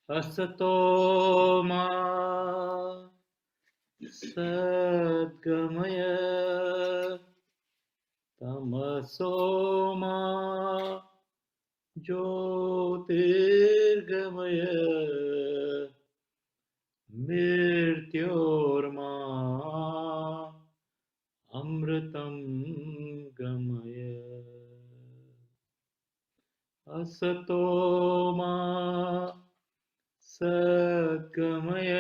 असतो मा सद्गमय तमसो मा ज्योतिर्गमय मृत्योर्मा अमृतं गमय। असतो मा सद्गमय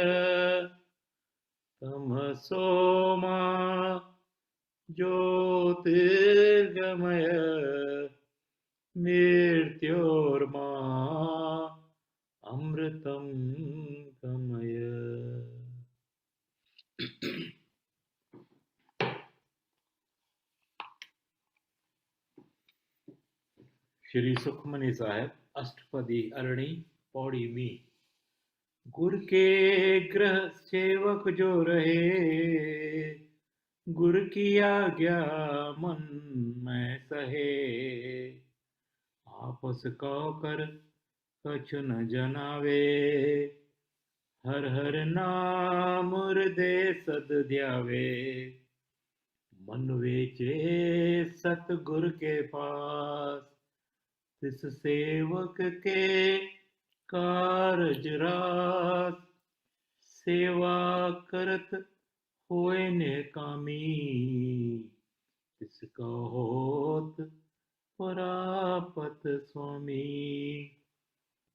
तमसो मा ज्योतिर्गमय मृत्योर्मा अमृतं गमय। श्री सुखमनी साहेब अष्टपदी अरणी पौड़ी में। गुर के ग्रह सेवक जो रहे, गुर की आज्ञा मन में सहे। आपस कहो कर कछु न जनावे, हर हर नाम हृदय सद ध्यावे। मन वेचे सतगुर के पास, तिस सेवक के कारज रास। सेवा करत होए नेकामी, तिसका होत परापत स्वामी।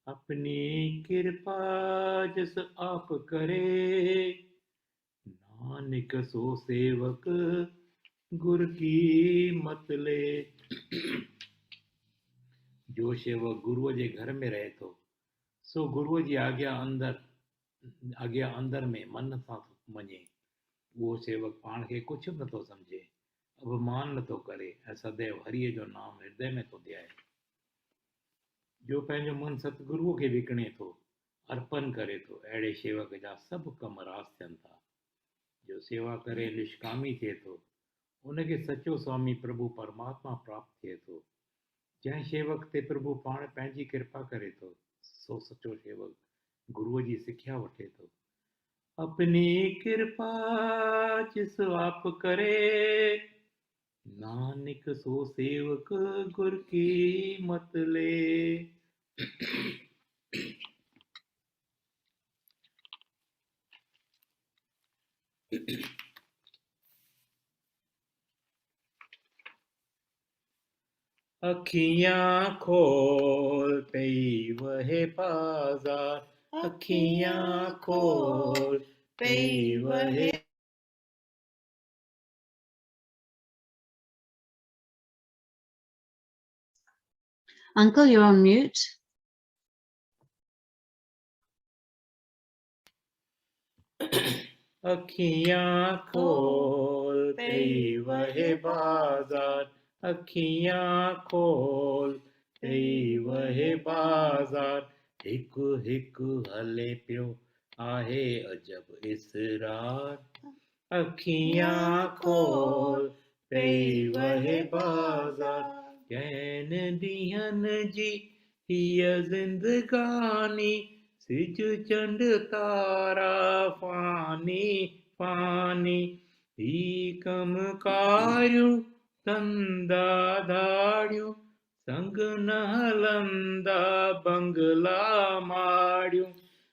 अपनी कृपा जस आप करे, नानक सो सेवक गुर की मत ले। जो सेवक गुरुअ जे घर में रहे थो, सो गुरुअ जी आज्ञा अंदर में मन सां मञे। उहो सेवक पाण खे कुझु बि नथो सम्झे, अभिमान नथो करे ऐं सदैव हरीअ जो नाम हृदय में थो ध्याए। जो पंहिंजो मन सतगुरुअ खे विकिणे थो, अर्पण करे थो, अहिड़े सेवक जा सभु कम रास थियनि था। जो सेवा करे निष्कामी थिए थो, उनखे सचो स्वामी प्रभु परमात्मा प्राप्त थिए थो। जंहिं सेवक ते प्रभु पाण पंहिंजी कृपा करे थो, सो सचो सेवक गुरुअ जी सिख्या वठे थो। अपनी कृपा जिस आप करे, नानक सो सेवक गुर की मत ले। अखियां खोल पई वहे बाजार, अखियां खोल पई वहे। Uncle, you're on mute. अखियां खोल पई वहे बाजार, अखियां खोल पई वहे बाजार। हिकु हिकु हले पियो आहे अजब इसरार। अखियां खोल पई वहे बाजार, कैन ॾींहंनि जी हीअ ज़िंदगानी। सिज चंड तारा फानी फानी, ही कम कारियूं धंधा धाड़ियूं। संग न हलंदा बंगला माड़ियूं।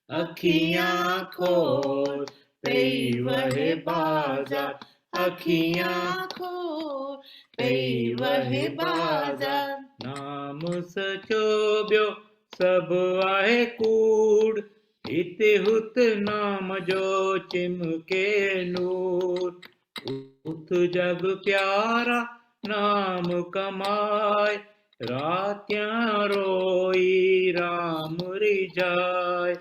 अखियां खोल पई वहे बाजार, अखियां खोल पई वहे बाजार। नाम सचो ॿियो सभु आहे कूड़, हिते हुत नाम जो चिमके नूर। उथ जग प्यारा नाम कमाए, रातियां रोई राम रिझाए।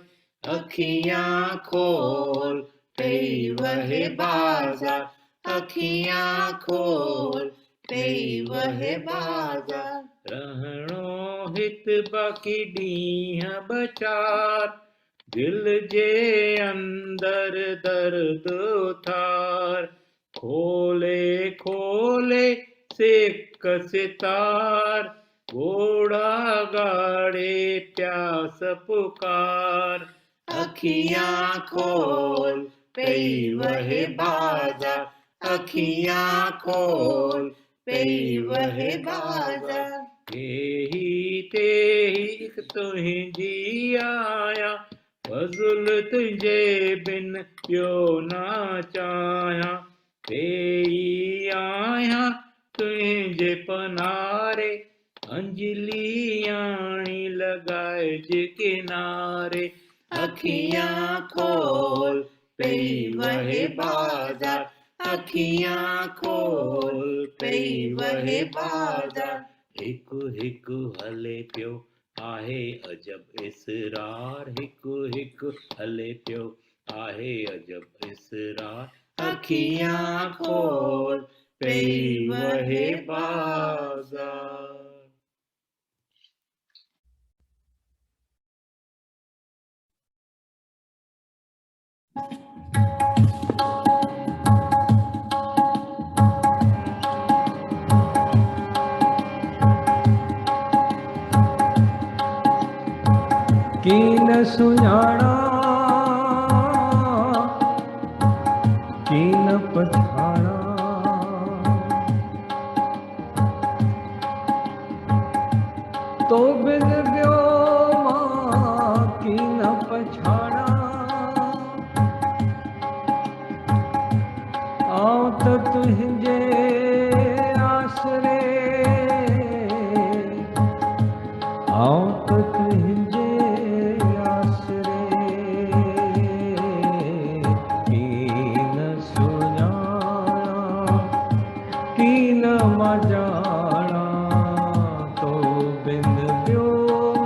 अखियां खोल पई वहे बाजार, अखियां खोल पई वहे बाजार। रहणो हित बाक़ी ॾींहं बचार, दिल जे अंदर दर्द उथार। खोले खोले सिक सितार, घोड़ा गाड़े प्यास पुकार, अखियां खोल पई वहे बाजार, अखियां खोल पई वहे बाजार। तेही तुंहिंजी आया, फज़ुल तुझे बिन ॿियो न चाहियां। तेही आया तुंहिंजे पनारे, अंजलि आणी लगाइज किनारे। अखियां खोल पई वहे बाजार, अखियां खोल पई वहे बाजार। हिकु हिकु हले पियो आहे अजब इसरार, हिकु हिकु हले पियो आहे अजब इसरार। अखियां खोल पई वहे बाजार। कीन सुञाणा कीन पछाणा, तो बिन ॿियो मां कीन पछाणा। आऊं त तुंहिंजे आसरे, आऊं त तुंहिंजे कीन मां ॼाणा, तो बिन ॿियो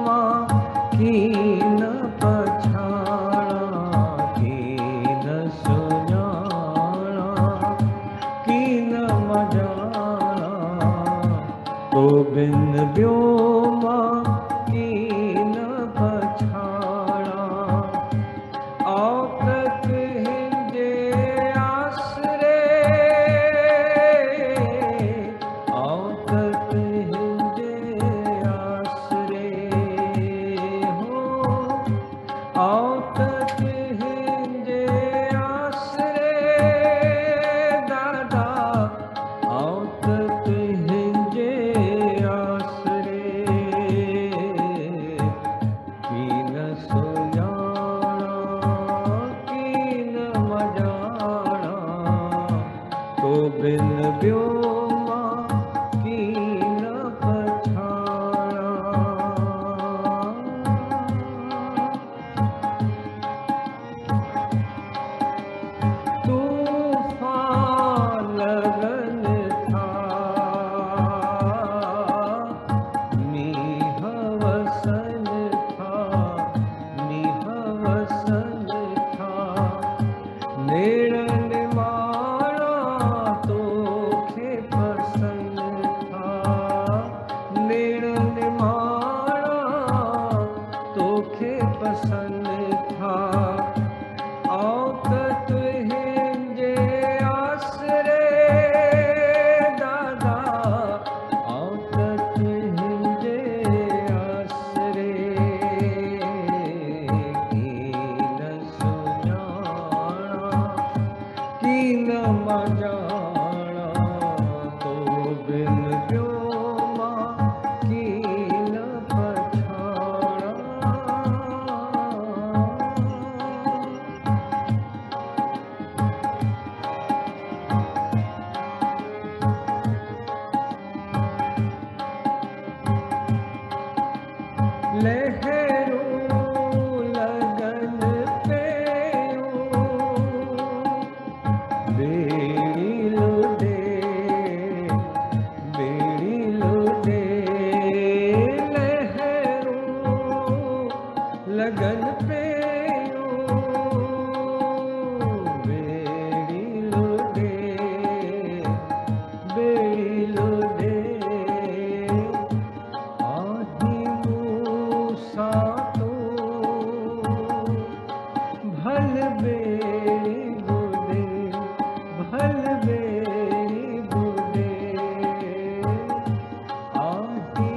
मां कीन पछाणा। कीन सुञाणा कीन मां ॼाणा, तो बिन ॿियो मां कीन पछाणा। आऊं त तुंहिंजे आसरे, आऊं त तुंहिंजे आसरे हो, आऊं त तुंहिंजे आसरे दादा, आऊं त तुंहिंजे आसरे। कीन सुञाणा कीन मां ॼाणा, तो बिन ॿियो मां कीन पछाणा। तूफ़ान लगन था, मींह वसन था, मींह वसन था। नेड़न माणा तोखे पसंद था, नेड़न माणा तोखे पसंद था। आऊं त तुंहिंजे आसरे दादा, आऊं त तुंहिंजे आसरे। कीन सुञाणा कीन मां ॼाणा, तो बिन ॿियो मां कीन पछाणा। लहरूं लगन पियूं, बेड़ी लुॾे, बेड़ी लुॾे। लहरूं लगन पियूं, बेड़ी लुॾे, बेड़ी लुॾे। आही मूसा तूं भल बेड़ी ॿुॾे, भल बेड़ी ॿुॾे। आही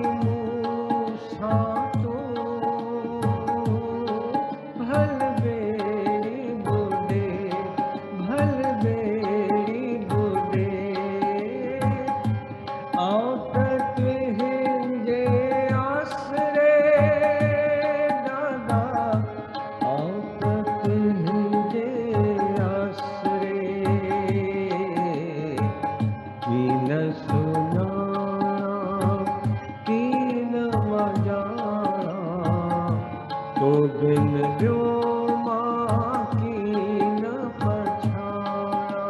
तो बिन व्योमा कीन पछाड़ा।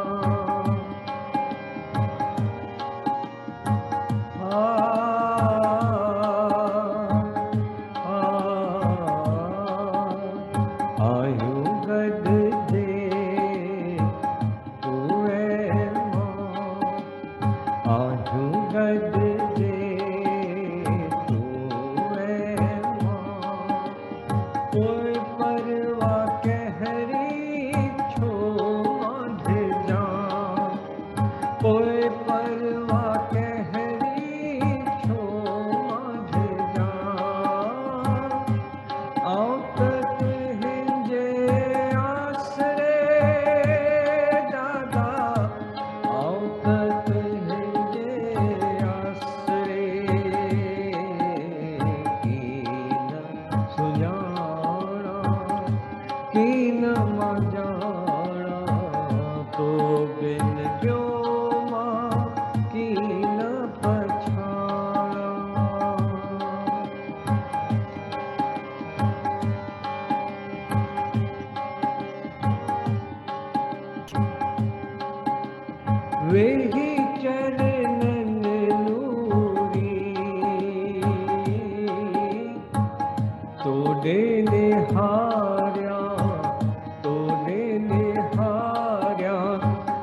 आयु गद दे तुए माँ, आयु गद दे तुए माँ। कोई परवा कहरी छो मध जा, कोई परवा कहरी छो मध जा। औतत हिंजे आसरे दादा, औतत हिंजे आसरे। कीन सुजाना कीन मजाना, तो बिन व्योमा कीन पछाड़ा। वेही चरणन नूरी, तोड़े निहार्या, तोड़े निहार्या।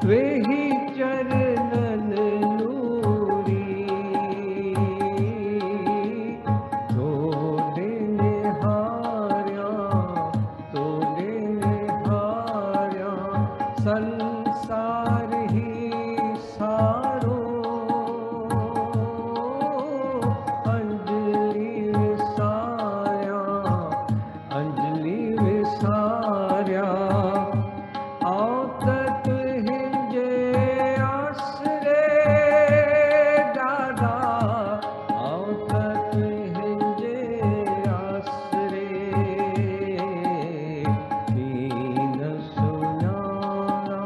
वेही चरणन नूरी, तोड़े निहार्या, तोड़े निहार्या। संसार ही सारो अंजलि विसार्या, अंजलि विसार्या। औतत हिंजे आसरे दादा, औतत हिंजे आसरे। कीन सुजाना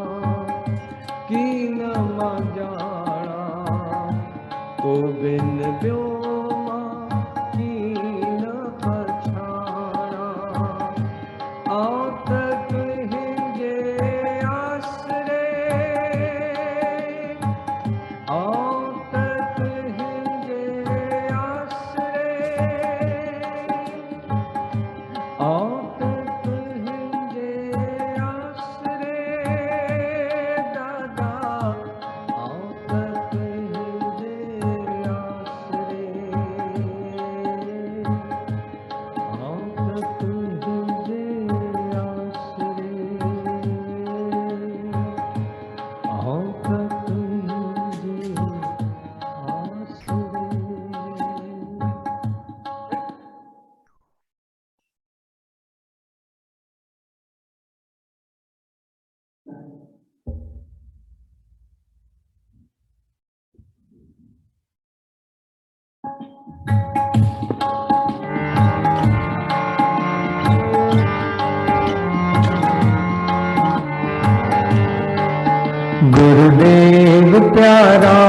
कीन मजाना, तो बिन व्योमा कीन पछाड़ा। औतत हिंजे आसरे, औतत हिंजे आसरे। औतत हिंजे आसरे दादा, औतत हिंजे आसरे। औतत हिंजे आसरे, औतत हिंजे आसरे। गुरुदेव प्यारा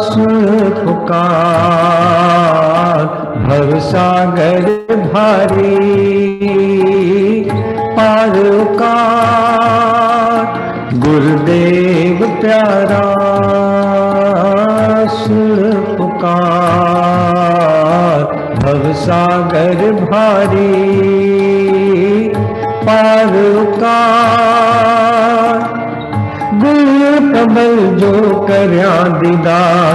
सुन पुकार, भवसागर भारी पार उकार। गुरुदेव प्यारा सुन पुकार, भवसागर भारी पार उकार। गुरु कमल जो करया दीदार,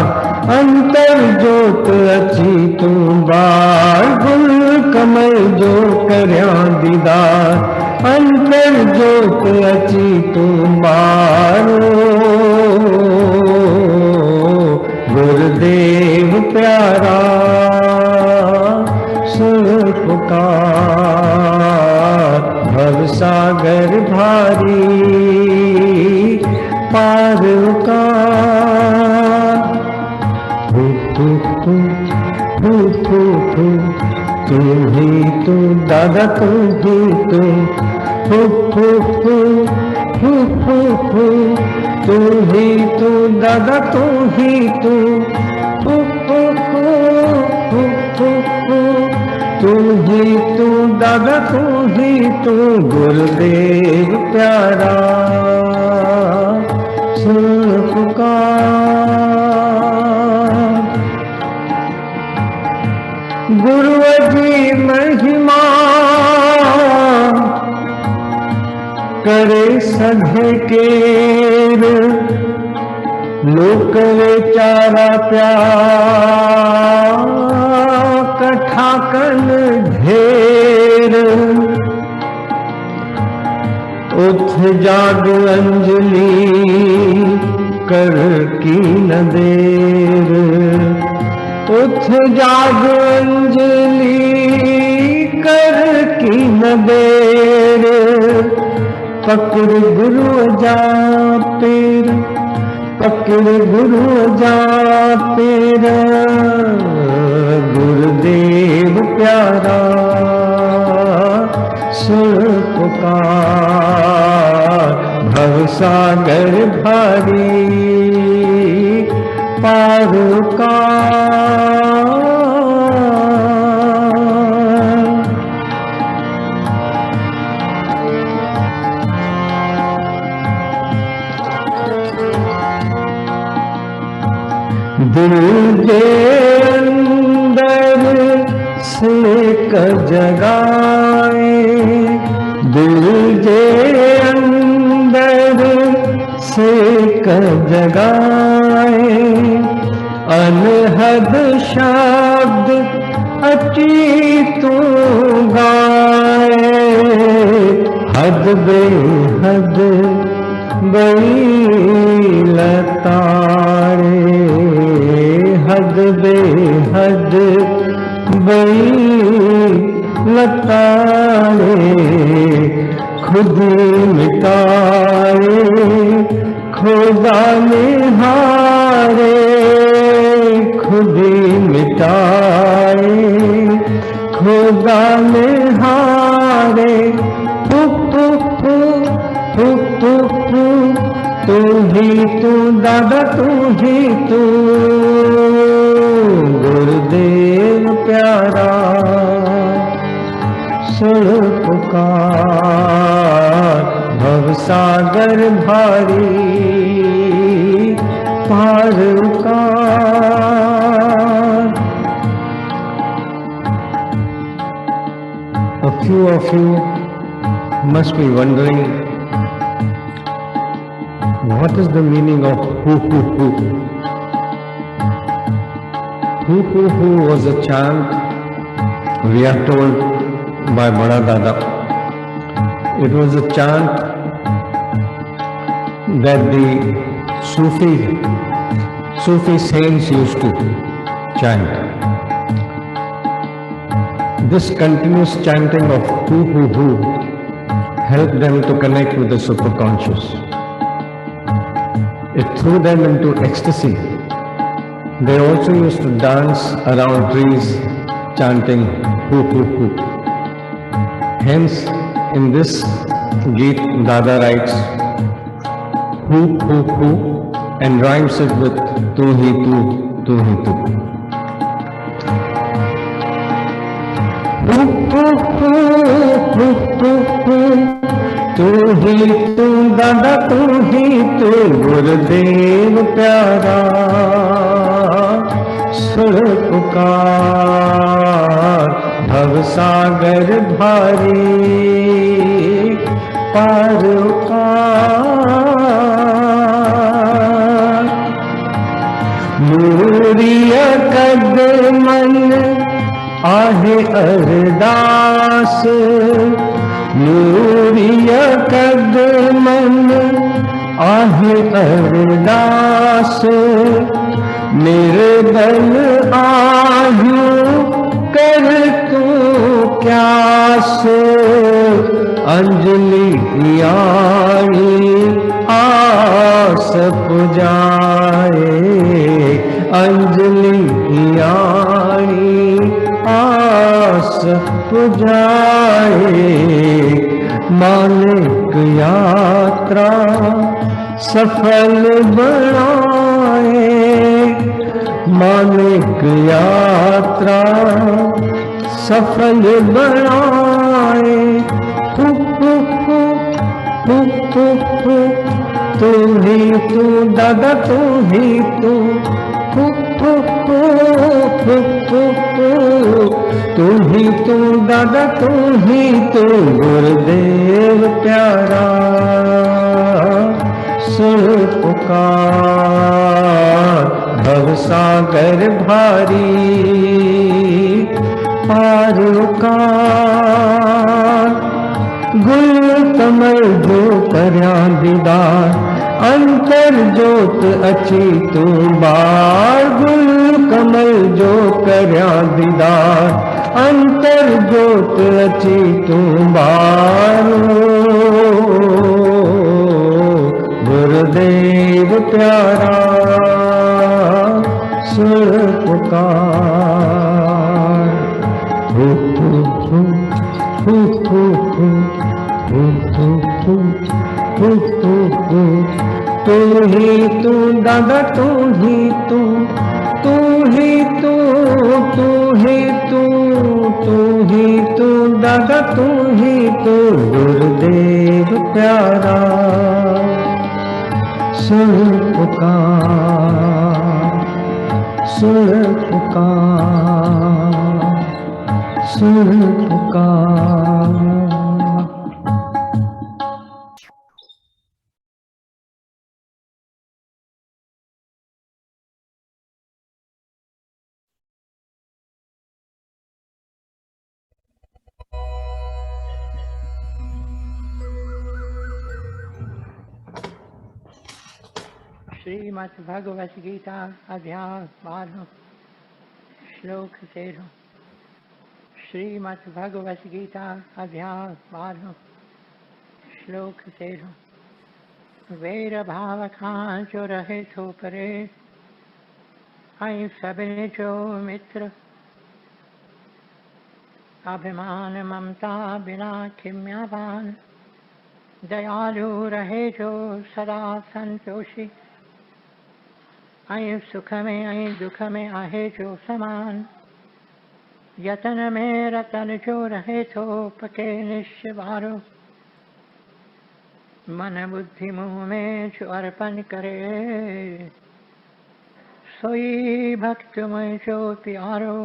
अंतर जोत अची तू बार। गुरु कमल जो करया दीदार, अंतर जोत अची तू बार। गुरुदेव प्यारा सुन पुकार, भवसागर भारी पार उकार। तू ही तू दादा, तू ही तू तू ही तू दादा, तू ही तू तू दादा तू ही तू गुरुदेव प्यारा सुन पुकार। गुरु जी महिमा करे सधे केर लोक विचारा प्यार कठाकन ढेर। उठ जाग अंजलि कर की न देर। उठ जाग अंजलि कर की न देर। पकड़ गुरु जा पेर पकड़ गुरु जा पेर। गुरुदेव प्यारा सुन पुकार। भवसागर भारी पार का। दिल के अंदर से जगाए। दिल के अंदर से जगाए। अनहद शब्द अची तू गाए। हद बेहद बड़ी लतारे। हद बेहद बड़ी लतारे। खुद मिटाए खुदा निहारे। खुद मिटाए खुदा निहारे। तू ही तू दादा तू ही तू गुरुदेव प्यारा सुन पुकार। भवसागर भारी पार का। A few of you must be wondering, what is the meaning of hu hu hu? Hu hu hu was a chant we are told by Bada Dada. It was a chant that the Sufi saints used to chant. This continuous chanting of hu hu hu helped them to connect with the superconscious. It threw them into ecstasy. They also used to dance around trees chanting hu hu hu. Hence, in this Geet, Dada writes hu hu hu and rhymes it with tu hi tu, tu hi tu. Hu hu hu, hu hu hu. तू ही तू दादा तू ही तू गुरुदेव प्यारा सुन पुकार। भवसागर भारी पार का। नूरिया कद मन आहे अरदास। नूरिया कद मन आहे अरदास। निर्बल आयु कर तू क्यास। अंजलि यारी आस पुजाए। अंजलि यारी आस पुजाए। मालिक यात्रा सफल बनाए। मालिक यात्रा सफल बनाए। फू फू फू फू फू फू, तू ही तू दादा तू ही तू। फू फू फू फू फू फू, तू ही तू दादा तू ही तू। गुरुदेव प्यारा सुन पुकार, भवसागर भारी पार उकार। गुल कमल जो करया दीदार, अंतर जोत अची तू बार। गुल कमल जो करया दीदार, अंतर जोत अची तू बार। गुरुदेव प्यारा सुन पुकार। हू हू हू हू हू हू हू हू हू हू हू, तू ही तू दादा तू ही तू। तू ही तू, तू ही तू, तू ही तू दादा तू ही तू। गुरुदेव प्यारा सुन पुकार, सुन पुकार, सुन पुकार। श्रीमद् भगवत गीता अध्याय 12 श्लोक 13। श्रीमद् भगवत गीता अध्याय 12 श्लोक 13। वैर भाव खां जो रहे थो परे, ऐं सभिनी जो मित्र। अभिमान ममता बिना खिम्यावान, दयालु रहे जो सदा संतोषी। ऐं सुख में ऐं दुख में आहे जो समान, यतन में रतन जो रहे थो पके निश्चय वारो। मन बुद्धि मुँह में जो अर्पण करे, सोई भक्त में जो प्यारो।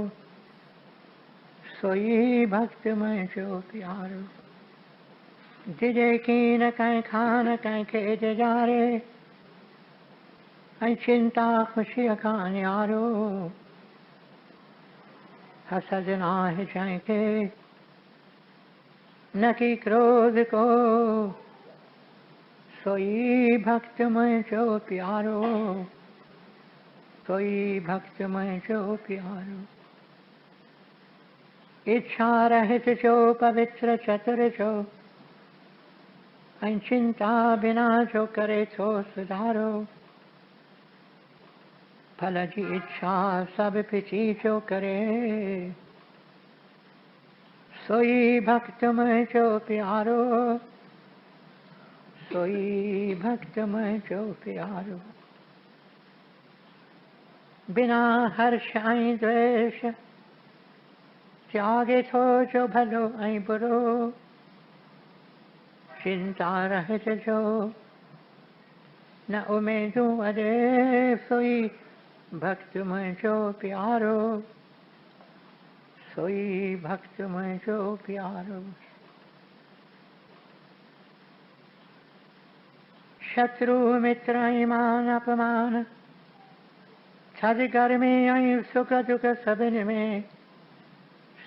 सोई भक्त में जो प्यारो। जिजे कीन कहीं खान कहीं के जारे, ऐं चिंता खुशी का न्यारो। हसद नाहि जंहिंखे न की क्रोध को, सोई भक्त मुंहिंजो प्यारो। सोई भक्त मुंहिंजो प्यारो। इच्छा रहित जो पवित्र चतुर जो, ऐं चिंता बिना जो करे थो सुधारो। फल जी इच्छा सब पिछी जो करे, सोई भक्त मुंहिंजो प्यारो। सोई भक्त मुंहिंजो प्यारो। बिना हर्ष ऐं द्वेष, त्यागे थो जो भलो ऐं बुरो। चिंता रहित जो न उमेदूं अॾे, सोई भक्त मुंहिंजो प्यारो। सोई भक्त मुंहिंजो प्यारो। शत्रु मित्र ऐं मान अपमान, थधि गर्मी ऐं सुख दुख सभिनी में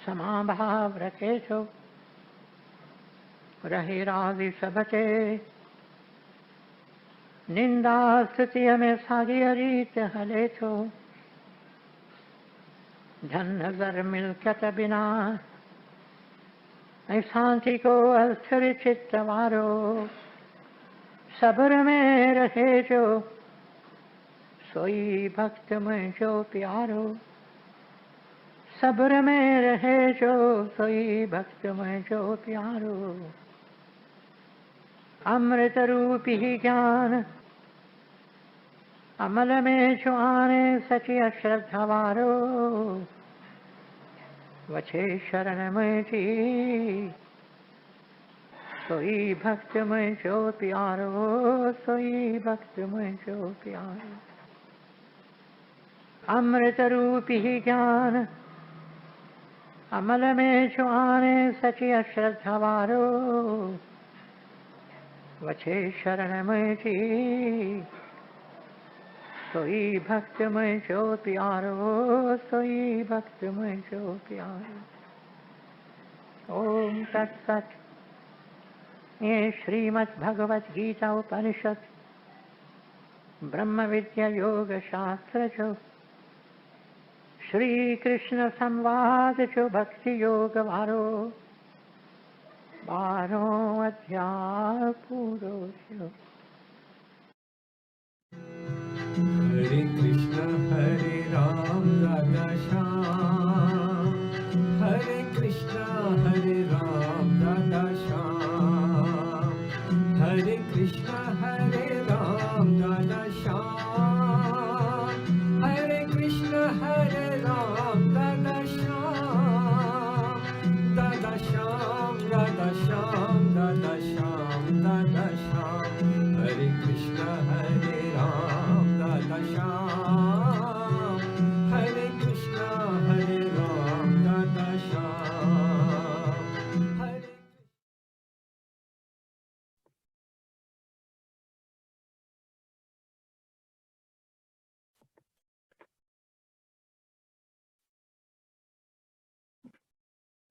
समाभाव रखे थो। रहे राज़ी सब ते, निंदा स्तुतिअ में साॻीअ रीत हले थो। धन घर मिल्कियत बिना, ऐं शांति को अस्थिर चित्त वारो। सब्र में रहे जो, सोई भक्त मुंहिंजो प्यारो। सब्र में रहे जो, सोई भक्त मुंहिंजो प्यारो। अमृत रूपी ज्ञान अमल में जो आने, सची श्रद्धा वारो। वछे शरणमय जी, सोई भक्तमय जो प्यारो, सोई भक्तमय जो प्यारो। अमृत रूपी ज्ञान अमल में जो आने सचिय श्रद्धावारो, वछे शरणमय जी, सोई भक्तमय जो प्यारो, सोई भक्तमय जो प्यारो। ओम तत्सत। ये श्रीमद् भगवत गीता उपनिषद ब्रह्म विद्या योग शास्त्र जो श्री कृष्ण संवाद जो भक्ति योग वारो 12 अध्याय पूरो जो। हरे कृष्ण हरे राम दादा श्याम, हरे कृष्ण हरे राम दादा श्याम, हरे कृष्ण हरे राम दादा श्याम, हरे कृष्ण हरे राम दादा श्याम, दादा श्याम दादा श्याम दादा श्याम दादा श्याम, हरे कृष्ण हरे राम दादा श्याम, हरे कृष्ण हरे राम दादा श्याम, हरे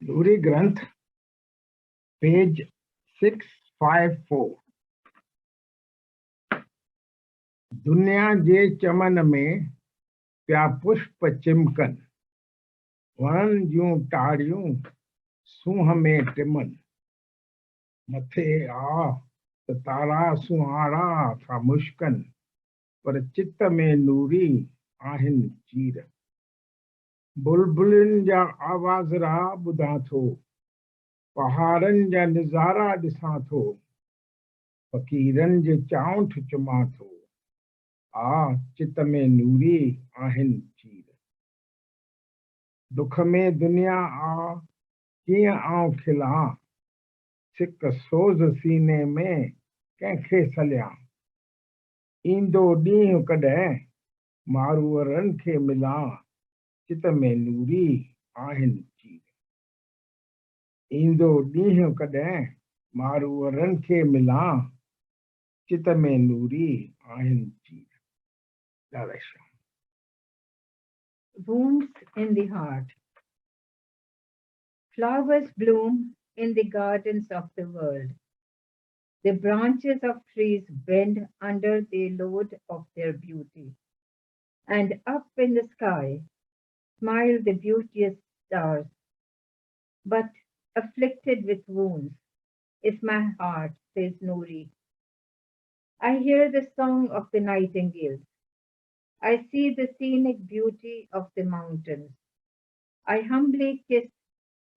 लूरी ग्रंथ पेज 654। दुनिया जे चमन में प्या पुष्प चिमकन, वण जूं टाड़ियूं सूंह में टिमन, मथे आ त तारा सुहाड़ा था मुश्कन, पर चित्त में नूरी आहिनि चीर। बुलबुलनि जा आवाज़रा ॿुधां थो, पहाड़नि जा नज़ारा ॾिसां थो, फ़क़ीरनि जे चाउंठ चुमां थो, आ चित में नूरी आहिनि चीर। दुख में दुनिया आ कीअं आऊं खिलां, सिक सोज़ सीने में कंहिंखे सलियां। ईंदो ॾींहुं कॾहिं मारूअरनि खे मिलां, चित में नूरी आहिनि चीर। ईंदो ॾींहुं कॾहिं मारूअरनि खे मिलां, चित में नूरी आहिनि चीर। दादा Shyam. Wounds in the heart. Flowers bloom in the gardens of the world. The branches of trees bend under the load of their beauty. And up in the sky smile the beauteous stars. But afflicted with wounds is my heart, says Nouri. I hear the song of the nightingales. I see the scenic beauty of the mountains. I humbly kiss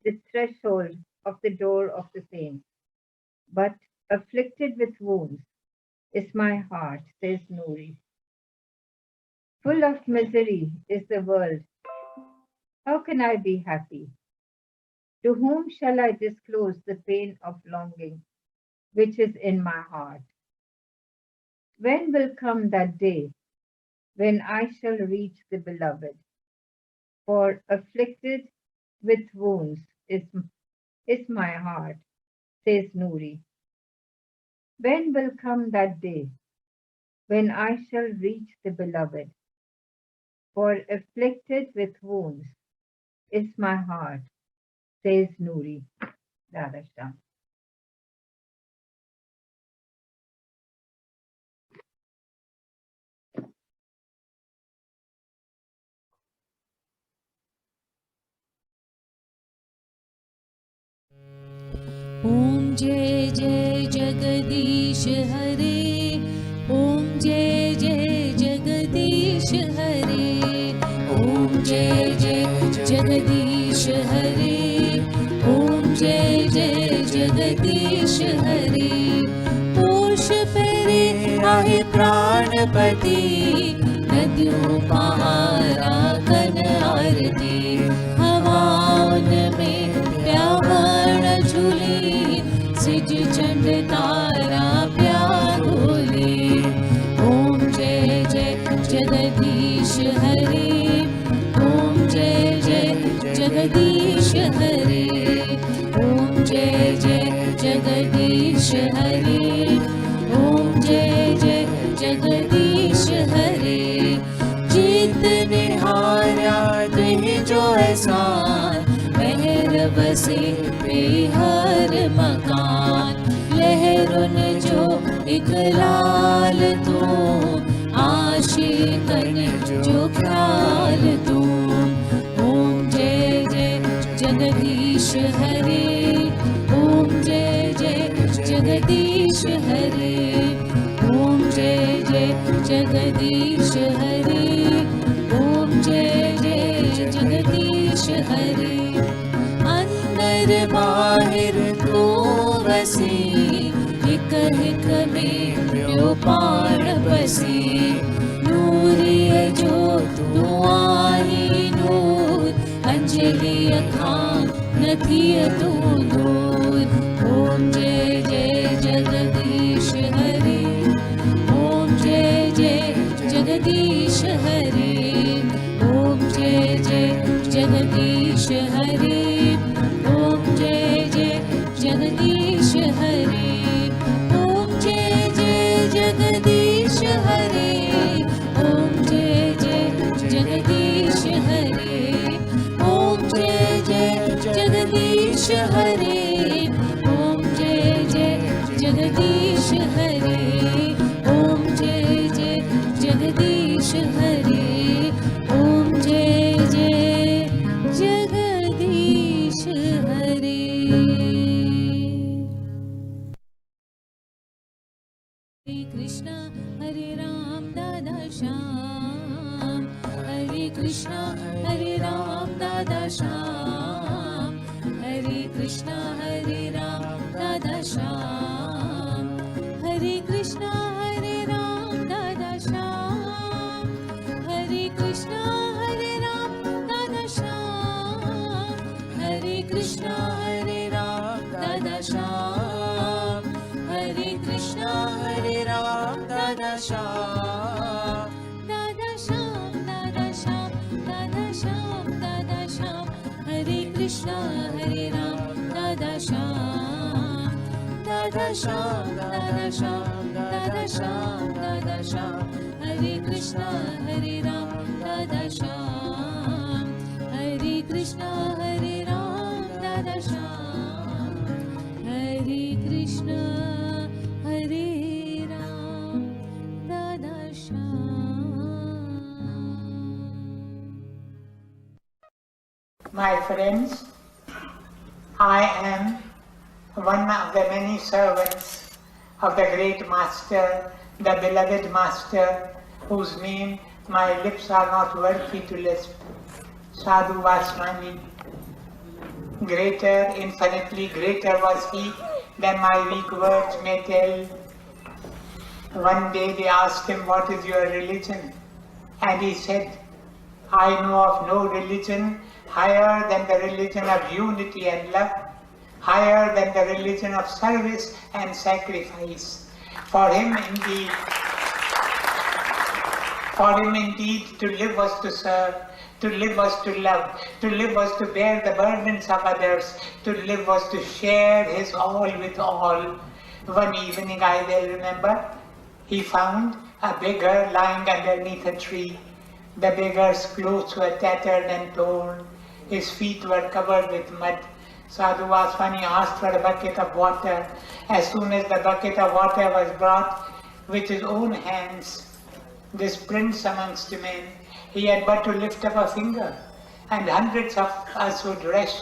the threshold of the door of the saints. But afflicted with wounds is my heart, says Nouri. Full of misery is the world. How can I be happy? To whom shall I disclose the pain of longing which is in my heart? When will come that day when I shall reach the beloved? For afflicted with wounds is my heart, says Nouri. When will come that day when I shall reach the beloved? For afflicted with wounds is my heart, says Nouri. Dada J.P. ओम जय जय जगदीश हरे, ओम जय जय जगदीश हरे, ओम जय जय जगदीश हरे, ओम जय जय जगदीश हरे। पोष पेरे आहे प्राणपति, नदियों पहाड़ा कन आरती, हवा में प्यावण झूली, सिज चंड तारा प्या बोले। ओम जय जय जगदीश हरे, ओम जय जय जगदीश हरे, ओम जय जय जगदीश हरे, ओम जय जय जगदीश हरे। जितने हारा तुझ जो एहसान, मेहर बसे बेहर मकान। लहरुन जो इकलाल तू, आशिकन जो ख्याल तू। ओम जय जय जगदीश हरे, ओम जय जय जगदीश हरे, ओम जय जय जगदीश हरे, ओम जय जय जगदीश हरे। अंदर बाहर तू वसी, हिक हिक में प्यो पाण बसी। नूरिय जो तू आई नूर, अंजलि खां नथी तू दूर। ओम जय जय जगदीश हरे, ओम जय जय जगदीश हरे, ओम जय जय जगदीश हरे, ओम जय जय जगदीश हरे, ओम जय जय जगदीश हरे, ओम जय जय जगदीश हरे, ओम जय जय जगदीश हरे, ओम जय जय जगदीश हरे, ओम जय जय जगदीश हरे, ओम जय जय जगदीश हरे। हरे कृष्णा हरे राम दादा श्याम, हरे कृष्णा हरे राम दादा श्याम, हरे कृष्णा हरे राम दादा श्याम, हरे कृष्णा हरे राम दादा श्याम, हरे कृष्णा हरे राम दादा श्याम, हरे कृष्णा हरे राम दादा श्याम, हरे कृष्णा हरे राम दादा श्याम। दादा श्याम दादा श्याम दादा श्याम दादा श्याम, हरे कृष्णा हरे राम दादा श्याम, दादा श्याम दादा श्याम दादा श्याम दादा श्याम, हरे कृष्णा हरे राम दादा श्याम, हरे कृष्णा हरे राम दादा श्याम, हरे कृष्णा हरे राम दादा Shyam. My friends, I am one of the many servants of the great Master, the beloved Master, whose name my lips are not worthy to lisp, SadhuVaswani. Greater, infinitely greater was he than my weak words may tell. One day they asked him, "What is your religion?" And he said, "I know of no religion higher than the religion of unity and love, higher than the religion of service and sacrifice." For him indeed, to live was to serve, to live was to love, to live was to bear the burdens of others, to live was to share his all with all. One evening, I well remember, he found a beggar lying underneath a tree. The beggar's clothes were tattered and torn. His feet were covered with mud. SadhuVaswani asked for a bucket of water. As soon as the bucket of water was brought, with his own hands, this prince amongst men, he had but to lift up a finger, and hundreds of us would rush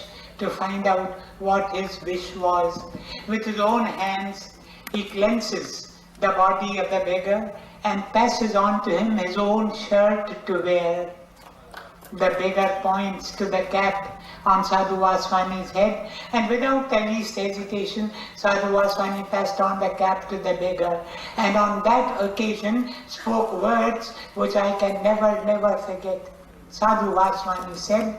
to find out what his wish was. With his own hands, he cleanses the body of the beggar and passes on to him his own shirt to wear. The beggar points to the cap on SadhuVaswani's head, and without the least hesitation, SadhuVaswani passed on the cap to the beggar, and on that occasion spoke words which I can never forget. SadhuVaswani said,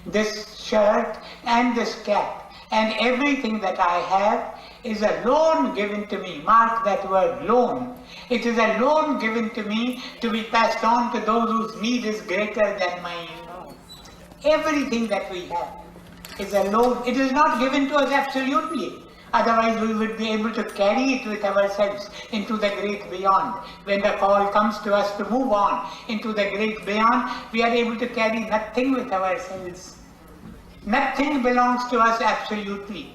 this shirt and this cap and everything that I have is a loan given to me. Mark that word, loan. It is a loan given to me to be passed on to those whose need is greater than mine. Everything that we have is a loan. It is not given to us absolutely. Otherwise we would be able to carry it with ourselves into the great beyond. When the call comes to us to move on into the great beyond, we are able to carry nothing with ourselves. Nothing belongs to us absolutely.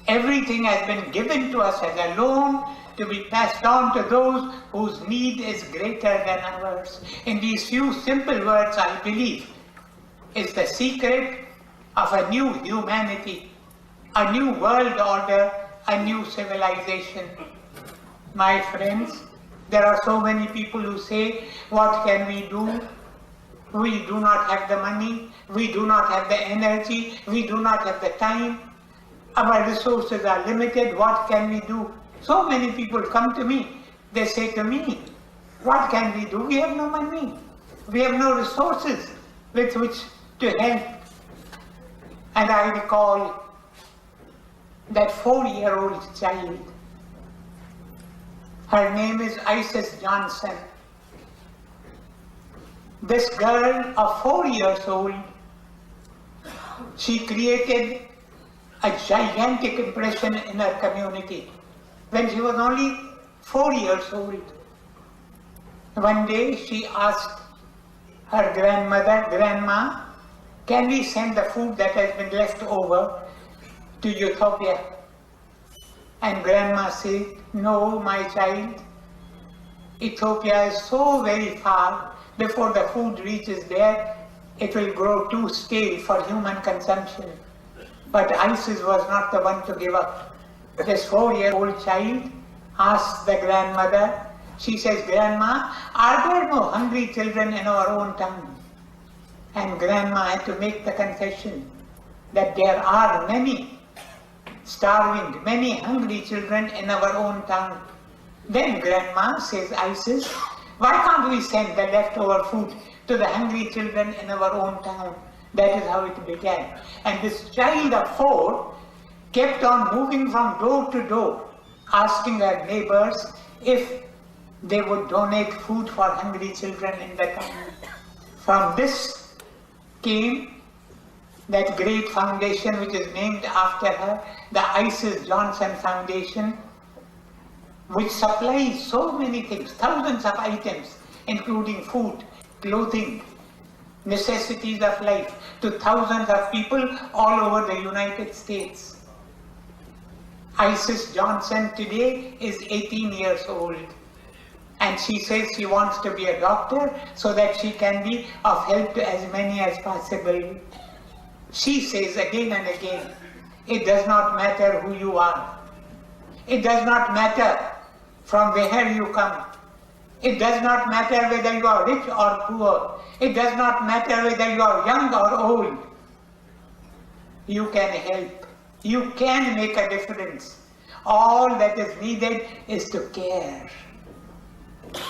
Everything has been given to us as a loan to be passed on to those whose need is greater than ours. In these few simple words, I believe, is the secret of a new humanity, a new world order, a new civilization. My friends, there are so many people who say, what can we do? We do not have the money, we do not have the energy, we do not have the time. Our resources are limited, what can we do? So many people come to me, they say to me, what can we do? We have no money, we have no resources with which to help. And I recall that 4-year-old child, her name is Isis Johnson. This girl of 4 years old, she created a gigantic impression in her community when she was only 4 years old. One day she asked her grandmother, Grandma, can we send the food that has been left over to Ethiopia? And Grandma said, no, my child, Ethiopia is so very far. Before the food reaches there, it will grow too stale for human consumption. But Isis was not the one to give up. This 4-year-old child asked the grandmother, she says, Grandma, are there no hungry children in our own town? And Grandma had to make the confession that there are many starving, many hungry children in our own town. Then Grandma says, Isis, why can't we send the leftover food to the hungry children in our own town? That is how it began. And this child of 4 kept on moving from door to door, asking her neighbors if they would donate food for hungry children in the town. From this came that great foundation which is named after her, the Isis Johnson Foundation, which supplies so many things, thousands of items, including food, clothing, necessities of life, to thousands of people all over the United States. Isis Johnson today is 18 years old, and she says she wants to be a doctor so that she can be of help to as many as possible. She says again and again, it does not matter who you are. It does not matter from where you come. It does not matter whether you are rich or poor. It does not matter whether you are young or old. You can help. You can make a difference. All that is needed is to care.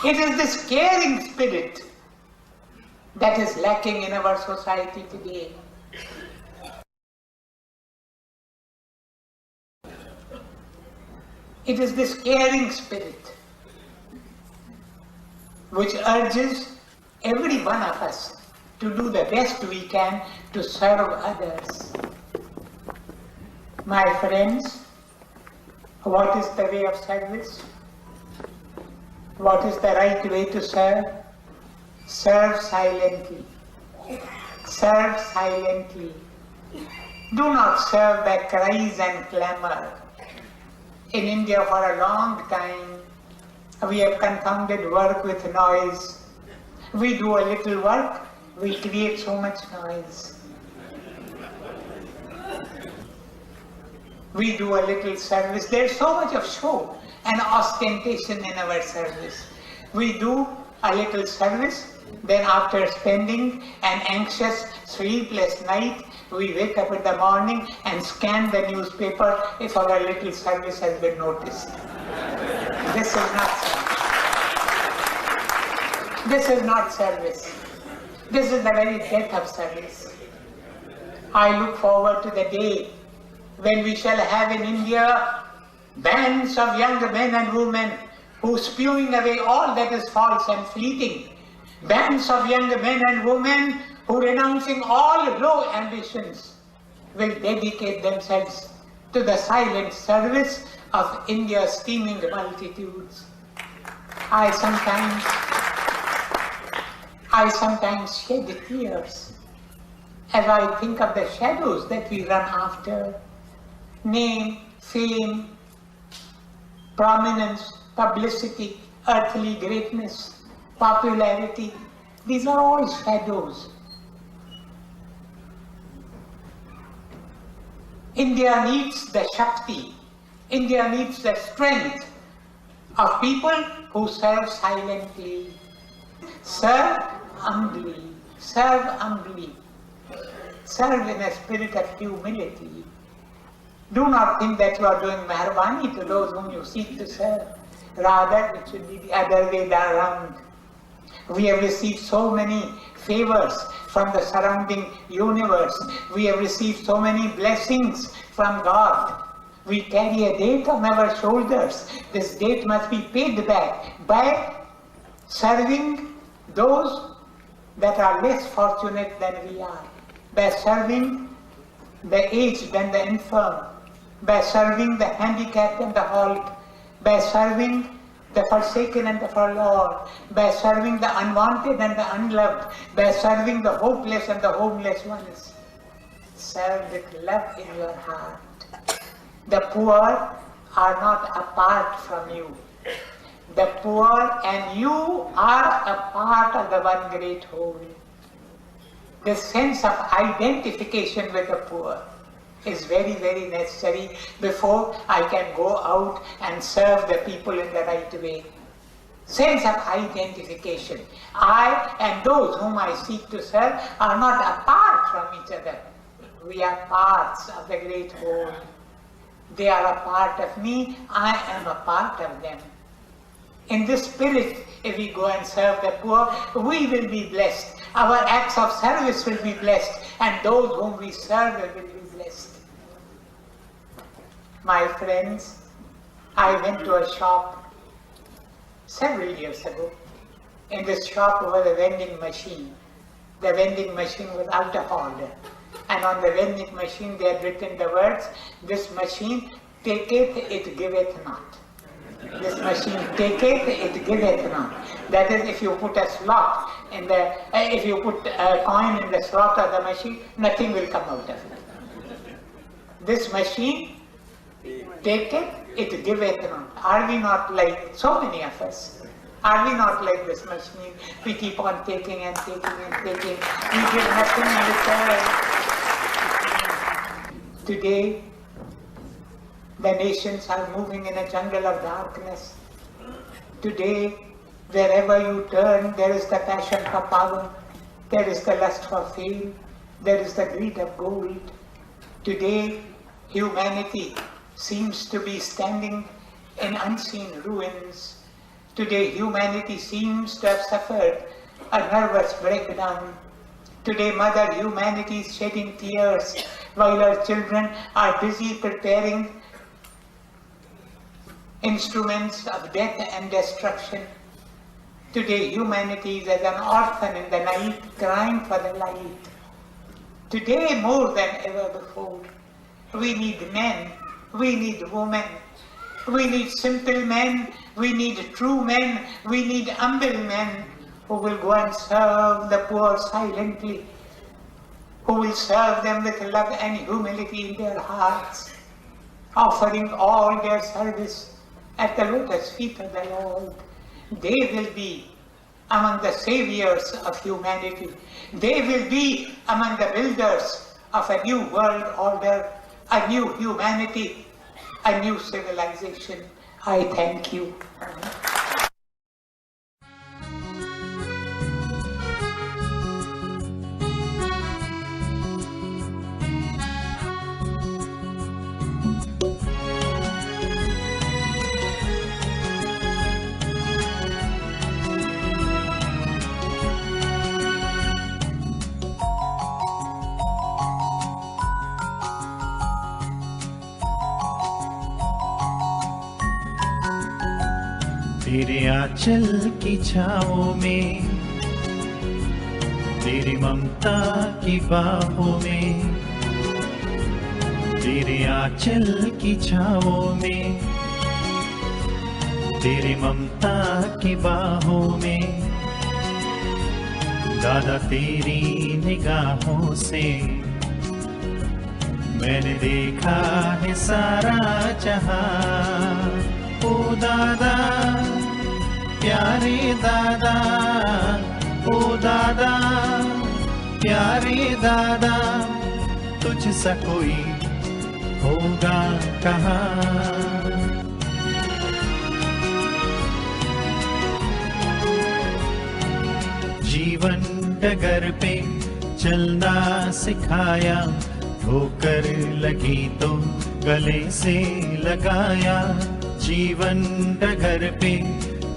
It is this caring spirit that is lacking in our society today. It is this caring spirit which urges every one of us to do the best we can to serve others. My friends, what is the way of service? What is the right way to serve? Serve silently. Serve silently. Do not serve by cries and clamor. In India for a long time, we have confounded work with noise. We do a little work, we create so much noise. We do a little service, there's so much of show and ostentation in our service. We do a little service, then after spending an anxious, sleepless night, we wake up in the morning and scan the newspaper if our little service has been noticed. This is not service. This is not service. This is the very death of service. I look forward to the day when we shall have in India bands of young men and women who spewing away all that is false and fleeting. Bands of young men and women who renouncing all low ambitions will dedicate themselves to the silent service of India's teeming multitudes. I sometimes shed tears as I think of the shadows that we run after. Name, fame, prominence, publicity, earthly greatness, popularity. These are all shadows. India needs the Shakti. India needs the strength of people who serve silently. Serve humbly. Serve humbly. Serve in a spirit of humility. Do not think that you are doing meherbani to those whom you seek to serve. Rather, it should be the other way around. We have received so many favors from the surrounding universe. We have received so many blessings from God. We carry a debt on our shoulders. This debt must be paid back by serving those that are less fortunate than we are, by serving the aged and the infirm, by serving the handicapped and the halt, by serving the forsaken and the forlorn, by serving the unwanted and the unloved, by serving the hopeless and the homeless ones. Serve with love in your heart. The poor are not apart from you. The poor and you are a part of the one great whole. The sense of identification with the poor is very, very necessary before I can go out and serve the people in the right way. Sense of identification. I and those whom I seek to serve are not apart from each other. We are parts of the great whole. They are a part of me, I am a part of them. In this spirit, if we go and serve the poor, we will be blessed. Our acts of service will be blessed, and those whom we serve will be blessed. My friends, I went to a shop several years ago. In this shop was a vending machine. The vending machine was out of order. And on the vending machine they had written the words, "This machine taketh, it giveth not." This machine taketh, it giveth not. That is, if you put a slot in the, if you put a coin in the slot of the machine, nothing will come out of it. This machine taketh, it giveth not. Are we not like so many of us? Are we not like this machine? We keep on taking and taking and taking. We give nothing in return. Today, the nations are moving in a jungle of darkness. Today, wherever you turn, there is the passion for power, there is the lust for fame, there is the greed of gold. Today, humanity seems to be standing in unseen ruins. Today, humanity seems to have suffered a nervous breakdown. Today, Mother Humanity is shedding tears while our children are busy preparing instruments of death and destruction. Today, humanity is as an orphan in the night, crying for the light. Today, more than ever before, we need men, we need women, we need simple men, we need true men, we need humble men who will go and serve the poor silently, who will serve them with love and humility in their hearts, offering all their service at the lotus feet of the Lord. They will be among the saviors of humanity. They will be among the builders of a new world order, a new humanity, a new civilization. I thank you. तेरे आंचल की छाओं में, तेरी ममता की बाहों में, तेरे आंचल की छाओं में, तेरी ममता की बाहों में, दादा तेरी निगाहों से मैंने देखा है सारा जहां। ओ दादा प्यारे दादा, ओ दादा प्यारे दादा, तुझ सा कोई होगा कहाँ। जीवन डगर पे चलना सिखाया, ठोकर लगी तो गले से लगाया। जीवन डगर पे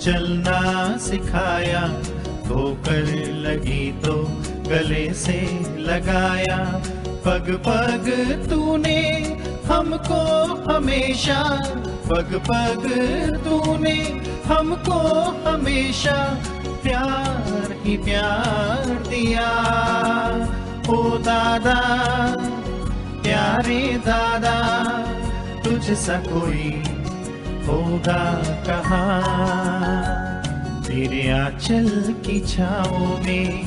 चलना सिखाया, ठोकर लगी तो गले से लगाया। पग पग तूने हमको हमेशा, पग पग तूने हमको हमेशा प्यार ही प्यार दिया। ओ दादा प्यारे दादा, तुझ सा कोई होगा कहाँ। तेरे आंचल की छाओं में,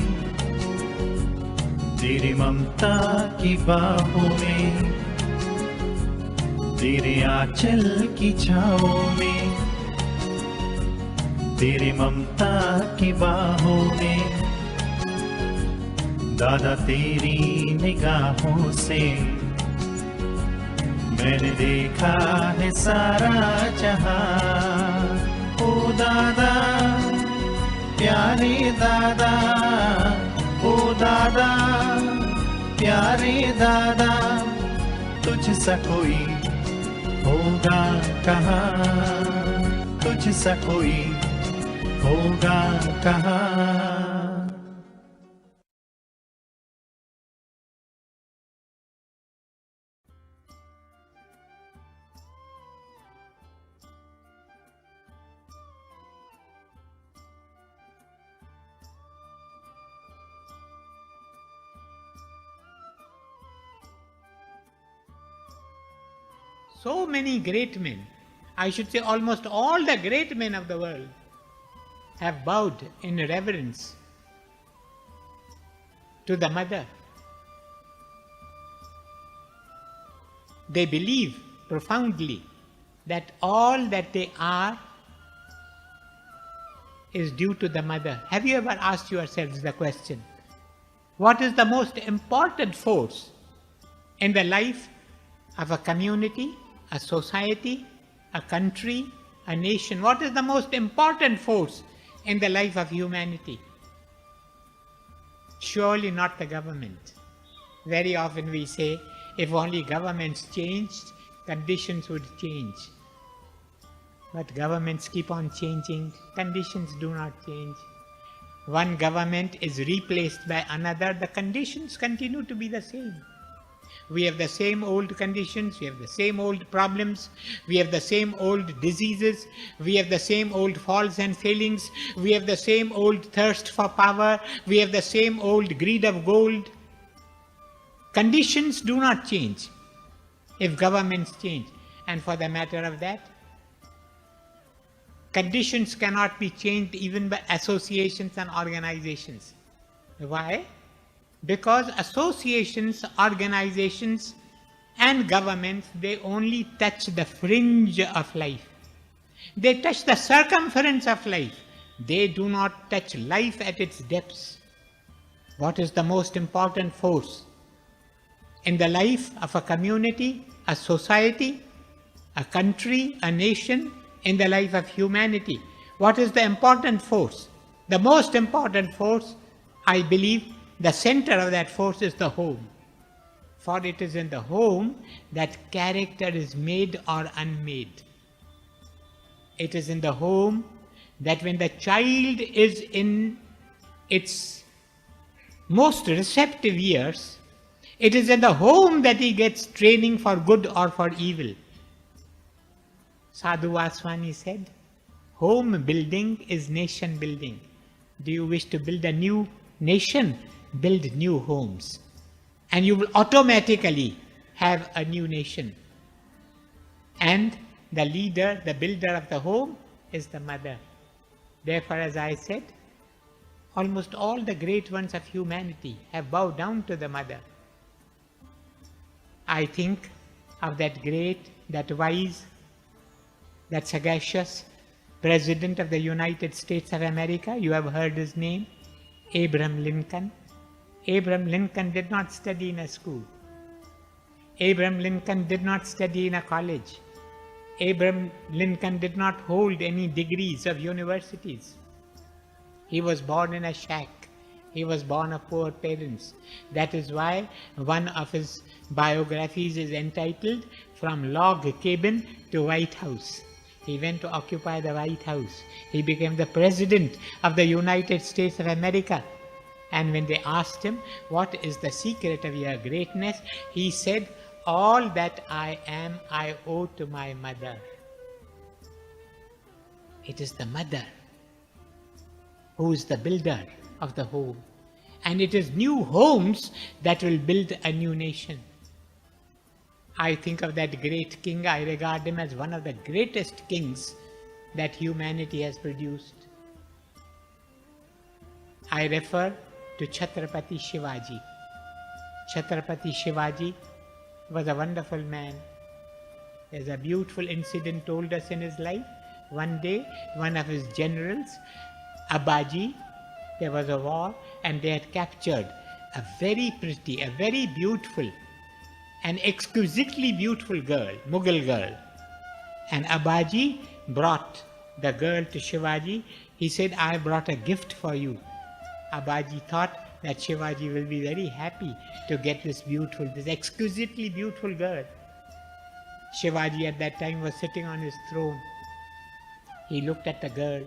तेरी ममता की बाहों में, तेरे आंचल की छाओं में, तेरी ममता की बाहों में, दादा तेरी निगाहों से मैंने देखा है सारा जहां। ओ दादा प्यारे दादा, ओ दादा प्यारे दादा, तुझ सा कोई होगा कहाँ, तुझ सा कोई होगा कहाँ। So many great men, I should say almost all the great men of the world, have bowed in reverence to the mother. They believe profoundly that all that they are is due to the mother. Have you ever asked yourselves the question, what is the most important force in the life of a community, a society, a country, a nation? What is the most important force in the life of humanity? Surely not the government. Very often we say, if only governments changed, conditions would change. But governments keep on changing, conditions do not change. One government is replaced by another, the conditions continue to be the same. We have the same old conditions, we have the same old problems, we have the same old diseases, we have the same old faults and failings, we have the same old thirst for power, we have the same old greed of gold. Conditions do not change if governments change. And for the matter of that, conditions cannot be changed even by associations and organizations. Why? Because associations, organizations and governments, they only touch the fringe of life. They touch the circumference of life. They do not touch life at its depths. What is the most important force in the life of a community, a society, a country, a nation, in the life of humanity? What is the important force? The most important force, I believe, the center of that force is the home. For it is in the home that character is made or unmade. It is in the home that when the child is in its most receptive years, it is in the home that he gets training for good or for evil. SadhuVaswani said, Home building is nation building. Do you wish to build a new nation? Build new homes. And you will automatically have a new nation. And the leader, the builder of the home is the mother. Therefore, as I said, almost all the great ones of humanity have bowed down to the mother. I think of that great, that wise, that sagacious President of the United States of America. You have heard his name, Abraham Lincoln. Abraham Lincoln did not study in a school. Abraham Lincoln did not study in a college. Abraham Lincoln did not hold any degrees of universities. He was born in a shack. He was born of poor parents. That is why one of his biographies is entitled From Log Cabin to White House. He went to occupy the White House. He became the President of the United States of America. And when they asked him, what is the secret of your greatness? He said, all that I am, I owe to my mother. It is the mother who is the builder of the home. And it is new homes that will build a new nation. I think of that great king. I regard him as one of the greatest kings that humanity has produced. I refer to Chhatrapati Shivaji. Chhatrapati Shivaji was a wonderful man. There's a beautiful incident told us in his life. One day, one of his generals, Abaji, there was a war and they had captured a very pretty, a very beautiful, an exquisitely beautiful girl, Mughal girl. And Abaji brought the girl to Shivaji. He said, I brought a gift for you. Abaji thought that Shivaji will be very happy to get this exquisitely beautiful girl. Shivaji at that time was sitting on his throne. He looked at the girl.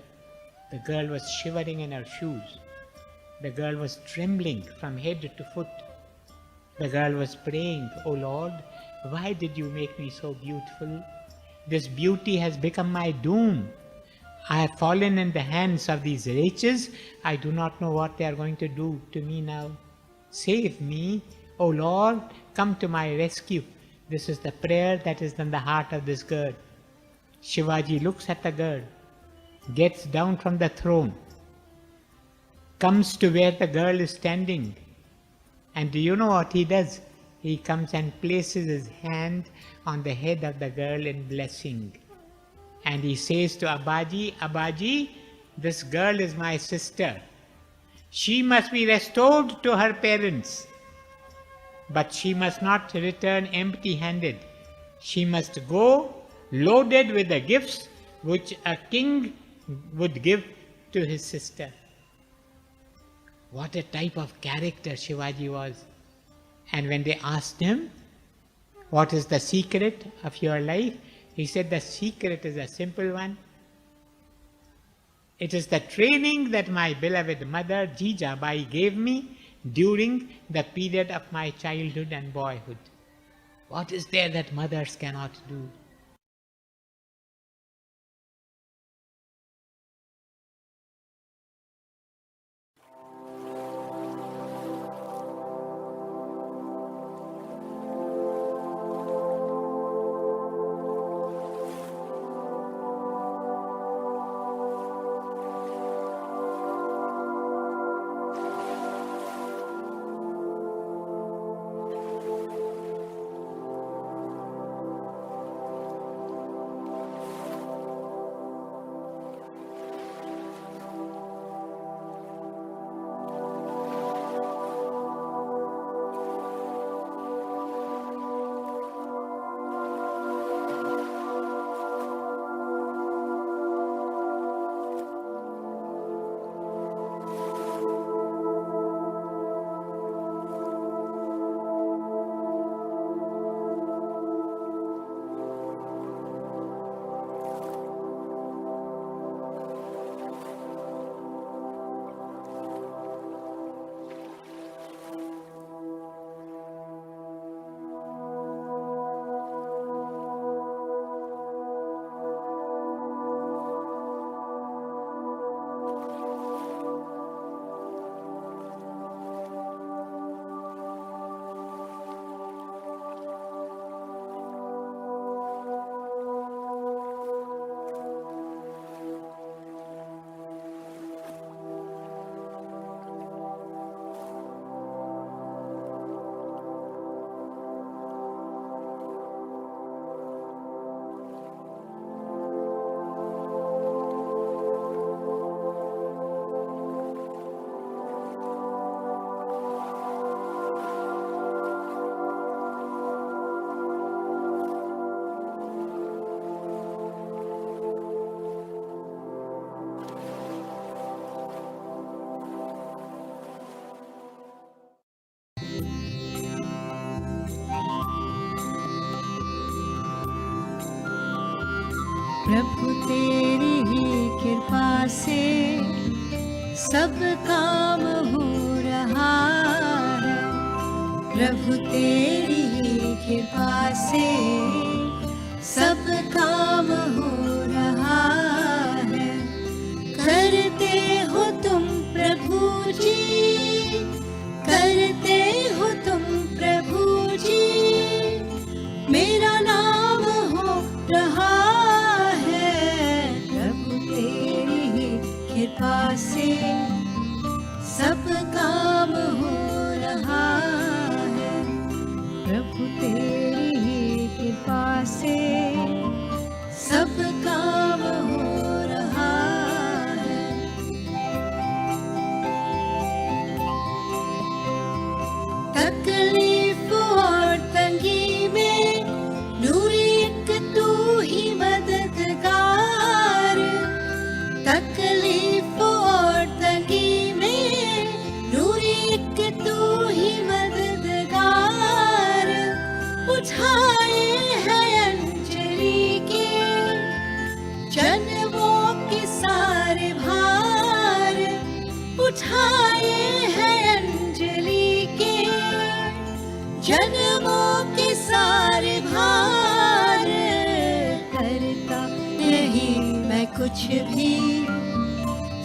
The girl was shivering in her shoes. The girl was trembling from head to foot. The girl was praying, "O Lord, why did you make me so beautiful? This beauty has become my doom. I have fallen in the hands of these wretches. I do not know what they are going to do to me now. Save me, O Lord, come to my rescue." This is the prayer that is in the heart of this girl. Shivaji looks at the girl, gets down from the throne, comes to where the girl is standing. And do you know what he does? He comes and places his hand on the head of the girl in blessing. And he says to Abaji, "Abaji, this girl is my sister. She must be restored to her parents. But she must not return empty-handed. She must go loaded with the gifts which a king would give to his sister." What a type of character Shivaji was. And when they asked him, "What is the secret of your life?" he said, "The secret is a simple one. It is the training that my beloved mother Jijabai gave me during the period of my childhood and boyhood." What is there that mothers cannot do? प्रभु तेरी ही कृपा से सब काम हो रहा है। प्रभु तेरी ही कृपा से सब काम हो रहा है। करते हो तुम प्रभु जी, करते हो तुम प्रभु जी, मेरा नाम हो रहा है। प्रभु तेरी ही कृपा से सब काम हो रहा है। प्रभु तेरी ही कृपा से सब काम हो रहा है। तकलीफ और तंगी में नूरी एक तू ही मददगार। तकलीफ और तंगी में नूरी एक तू ही मददगार। उठाए हैं अंजलि के जन्मों के सारे भार। उठाए हैं अंजलि के जन्मों के सारे भार। करता नहीं मैं कुछ भी,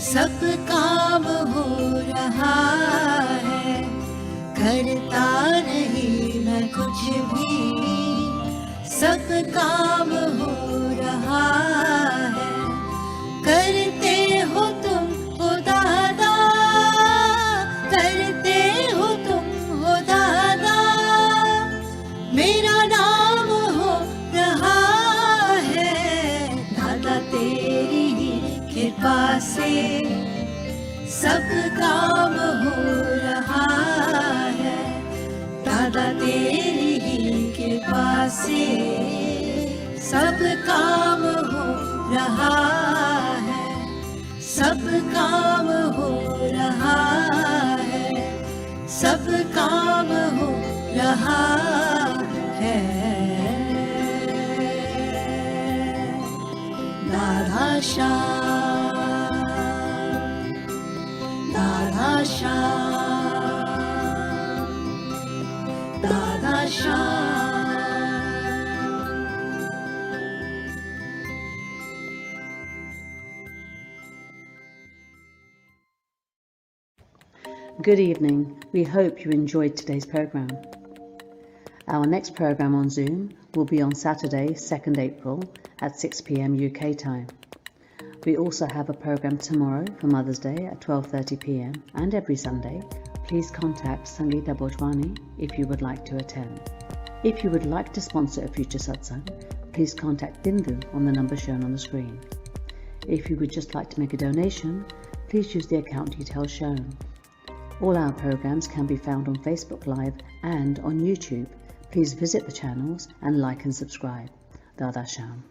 सब काम हो रहा है। करता नहीं मैं कुछ भी, सब काम हो रहा है। करते हो तुम हो दादा, करते हो तुम हो दादा, मेरा नाम हो रहा है। दादा तेरी ही कृपा से सब काम हो रहा है। दादा तेरी ही कृपा से सब काम हो रहा है। सब काम हो रहा है। सब काम हो रहा है। दादा श्याम, दादा श्याम, दादा Shyam. Good evening. We hope you enjoyed today's program. Our next program on Zoom will be on Saturday, 2nd April at 6 p.m. UK time. We also have a program tomorrow for Mother's Day at 12:30 p.m. and every Sunday. Please contact Sangeeta Bhajwani if you would like to attend. If you would like to sponsor a future satsang, please contact Bindu on the number shown on the screen. If you would just like to make a donation, please use the account details shown. All our programs can be found on Facebook Live and on YouTube. Please visit the channels and like and subscribe. Dada Sham.